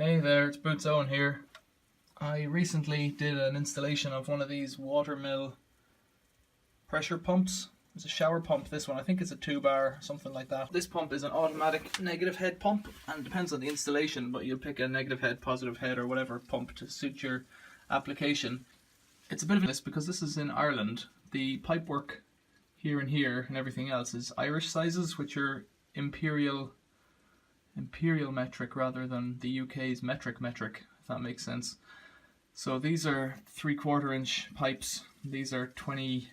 Hey there, it's Boots Owen here. I recently did an installation of one of these Watermill pressure pumps. It's a shower pump, this one. I think it's a 2-bar, something like that. This pump is an automatic negative head pump, and it depends on the installation, but you'll pick a negative head, positive head, or whatever pump to suit your application. It's a bit of this because this is in Ireland. The pipework here and everything else is Irish sizes, which are imperial metric rather than the UK's metric, if that makes sense. So these are 3/4 inch pipes. These are 22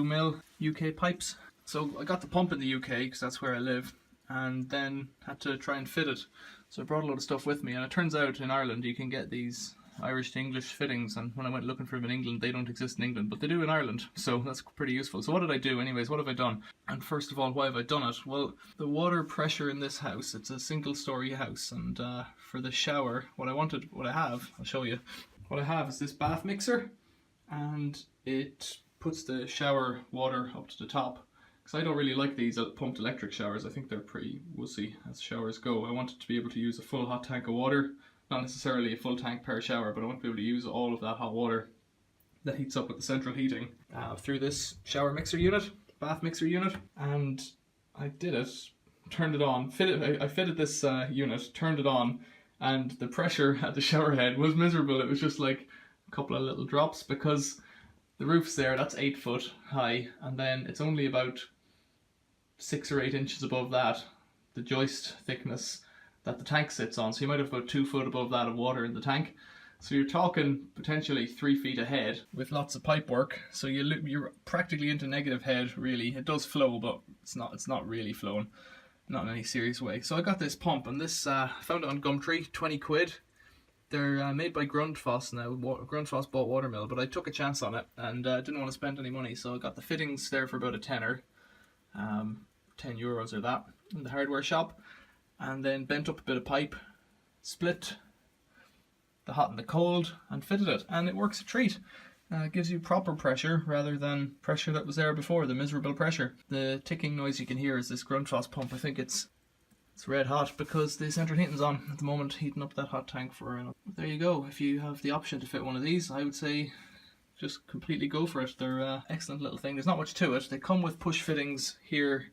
mil UK pipes. So I got the pump in the UK because that's where I live, and then had to try and fit it. So I brought a lot of stuff with me, and it turns out in Ireland you can get these Irish to English fittings, and when I went looking for them in England, they don't exist in England, but they do in Ireland, so that's pretty useful. So what did I do anyways? What have I done? And first of all, why have I done it? Well, the water pressure in this house, it's a single story house, and for the shower, I'll show you. What I have is this bath mixer, and it puts the shower water up to the top. Because I don't really like these pumped electric showers. I think they're pretty wussy as showers go. I wanted to be able to use a full hot tank of water. Not necessarily a full tank per shower, but I want to be able to use all of that hot water that heats up with the central heating through this shower mixer unit, bath mixer unit. And I did it, turned it on, I fitted this unit, turned it on, and the pressure at the shower head was miserable. It was just like a couple of little drops because the roof's there, that's 8 foot high, and then it's only about 6 or 8 inches above that, the joist thickness that the tank sits on. So you might have about 2 foot above that of water in the tank. So you're talking potentially 3 feet ahead with lots of pipe work. So you're practically into negative head, really. It does flow, but it's not really flowing, not in any serious way. So I got this pump, and this found it on Gumtree, 20 quid. They're made by Grundfos now. Grundfos bought Watermill, but I took a chance on it and didn't want to spend any money, so I got the fittings there for about a tenner, €10 or that, in the hardware shop. And then bent up a bit of pipe, split the hot and the cold, and fitted it, and it works a treat. It gives you proper pressure rather than pressure that was there before, the miserable pressure. The ticking noise you can hear is this Grundfos pump. I think it's red hot because the central heating's on at the moment, heating up that hot tank for there you go. If you have the option to fit one of these, I would say just completely go for it. They're an excellent little thing. There's not much to it. They come with push fittings here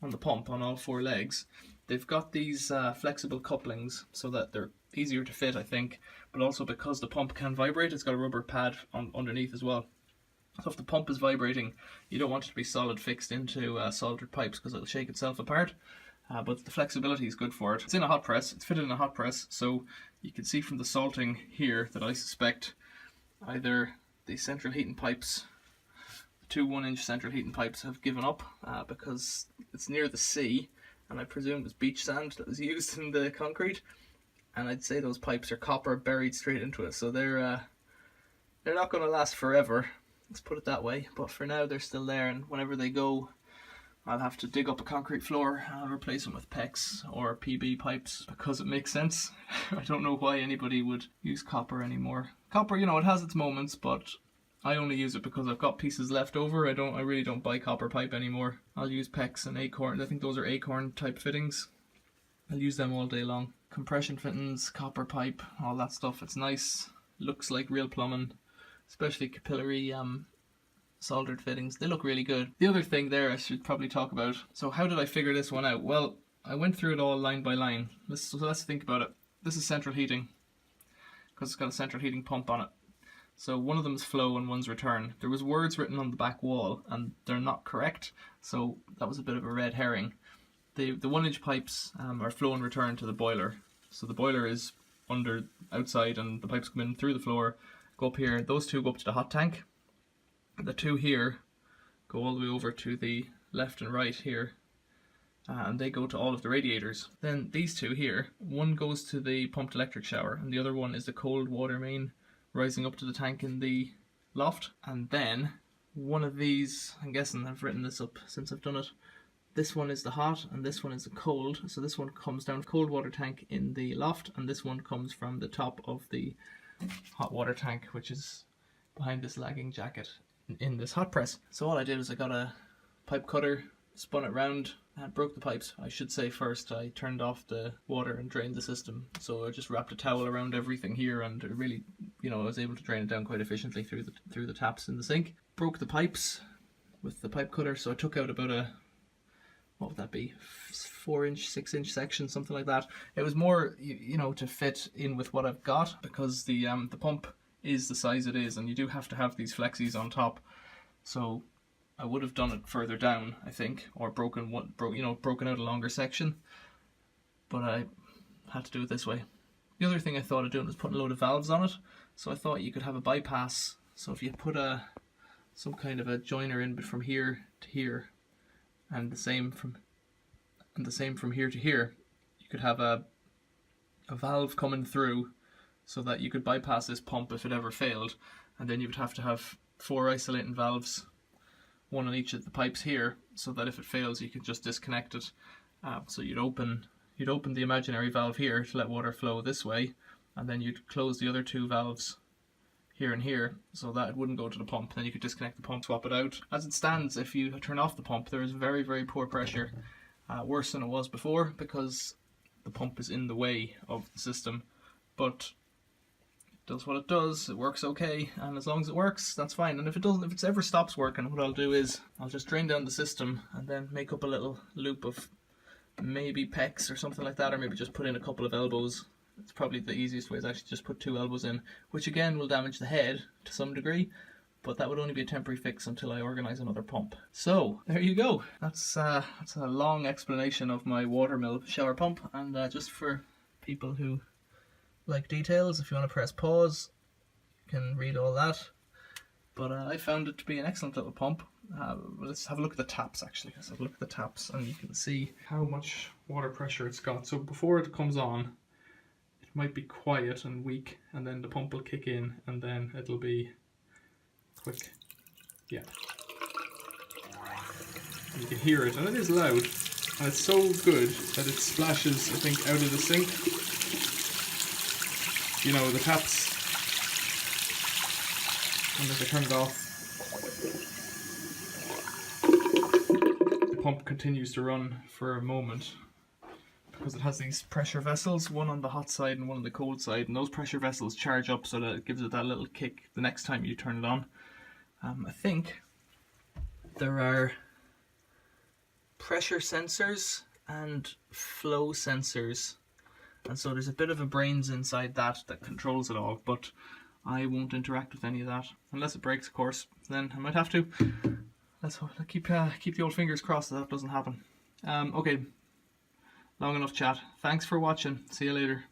on the pump on all 4 legs. They've got these flexible couplings so that they're easier to fit, I think, but also because the pump can vibrate, it's got a rubber pad underneath as well. So if the pump is vibrating, you don't want it to be solid fixed into soldered pipes because it'll shake itself apart. But the flexibility is good for it. It's in a hot press, it's fitted in a hot press, so you can see from the salting here that I suspect either the central heating pipes, the 2 1-inch central heating pipes, have given up because it's near the sea, and I presume it was beach sand that was used in the concrete, and I'd say those pipes are copper buried straight into it, so they're not going to last forever, let's put it that way, but for now they're still there, and whenever they go, I'll have to dig up a concrete floor and I'll replace them with PEX or PB pipes because it makes sense. I don't know why anybody would use copper anymore. Copper, it has its moments, but I only use it because I've got pieces left over. I really don't buy copper pipe anymore. I'll use PEX and Acorn. I think those are Acorn type fittings. I'll use them all day long. Compression fittings, copper pipe, all that stuff. It's nice. Looks like real plumbing, especially capillary soldered fittings. They look really good. The other thing there I should probably talk about. So how did I figure this one out? Well, I went through it all line by line. Let's think about it. This is central heating because it's got a central heating pump on it. So one of them is flow and one's return. There was words written on the back wall and they're not correct, so that was a bit of a red herring. The 1-inch pipes are flow and return to the boiler. So the boiler is outside and the pipes come in through the floor, go up here. Those 2 go up to the hot tank. The 2 here go all the way over to the left and right here, and they go to all of the radiators. Then these 2 here, one goes to the pumped electric shower and the other one is the cold water main rising up to the tank in the loft. And then one of these, I'm guessing I've written this up since I've done it, this one is the hot and this one is the cold. So this one comes down cold water tank in the loft, and this one comes from the top of the hot water tank, which is behind this lagging jacket in this hot press. So all I did was I got a pipe cutter, spun it round, and broke the pipes. I should say first, I turned off the water and drained the system. So I just wrapped a towel around everything here, and it really, I was able to drain it down quite efficiently through the taps in the sink. Broke the pipes with the pipe cutter, so I took out about what would that be, 4-inch, 6-inch section, something like that. It was more, to fit in with what I've got, because the pump is the size it is, and you do have to have these flexies on top. So I would have done it further down, I think, or broken out a longer section, but I had to do it this way. The other thing I thought of doing was putting a load of valves on it. So I thought you could have a bypass. So if you put some kind of a joiner in, but from here to here, and the same from here to here, you could have a valve coming through, so that you could bypass this pump if it ever failed, and then you would have to have 4 isolating valves, one on each of the pipes here, so that if it fails you could just disconnect it. So you'd open the imaginary valve here to let water flow this way, and then you'd close the other 2 valves here and here, so that it wouldn't go to the pump. Then you could disconnect the pump, swap it out. As it stands, if you turn off the pump, there is very, very poor pressure, worse than it was before, because the pump is in the way of the system. But it does what it does, it works okay, and as long as it works, that's fine. And if it ever stops working, what I'll do is I'll just drain down the system and then make up a little loop of maybe PEX or something like that, or maybe just put in a couple of elbows. It's probably the easiest way, is actually just put 2 elbows in, which again will damage the head to some degree, but that would only be a temporary fix until I organise another pump. So there you go. That's a long explanation of my Watermill shower pump, and just for people who like details, if you want to press pause, you can read all that. But I found it to be an excellent little pump. Let's have a look at the taps actually. Let's have a look at the taps, and you can see how much water pressure it's got. So before it comes on, it might be quiet and weak, and then the pump will kick in, and then it'll be quick. Yeah. And you can hear it, and it is loud, and it's so good that it splashes, I think, out of the sink. The taps, and if I turn it off, the pump continues to run for a moment, because it has these pressure vessels, one on the hot side and one on the cold side, and those pressure vessels charge up so that it gives it that little kick the next time you turn it on. I think there are pressure sensors and flow sensors, and so there's a bit of a brains inside that controls it all, but I won't interact with any of that unless it breaks, of course. Then I might have to. Let's keep the old fingers crossed that doesn't happen. Okay, long enough chat. Thanks for watching. See you later.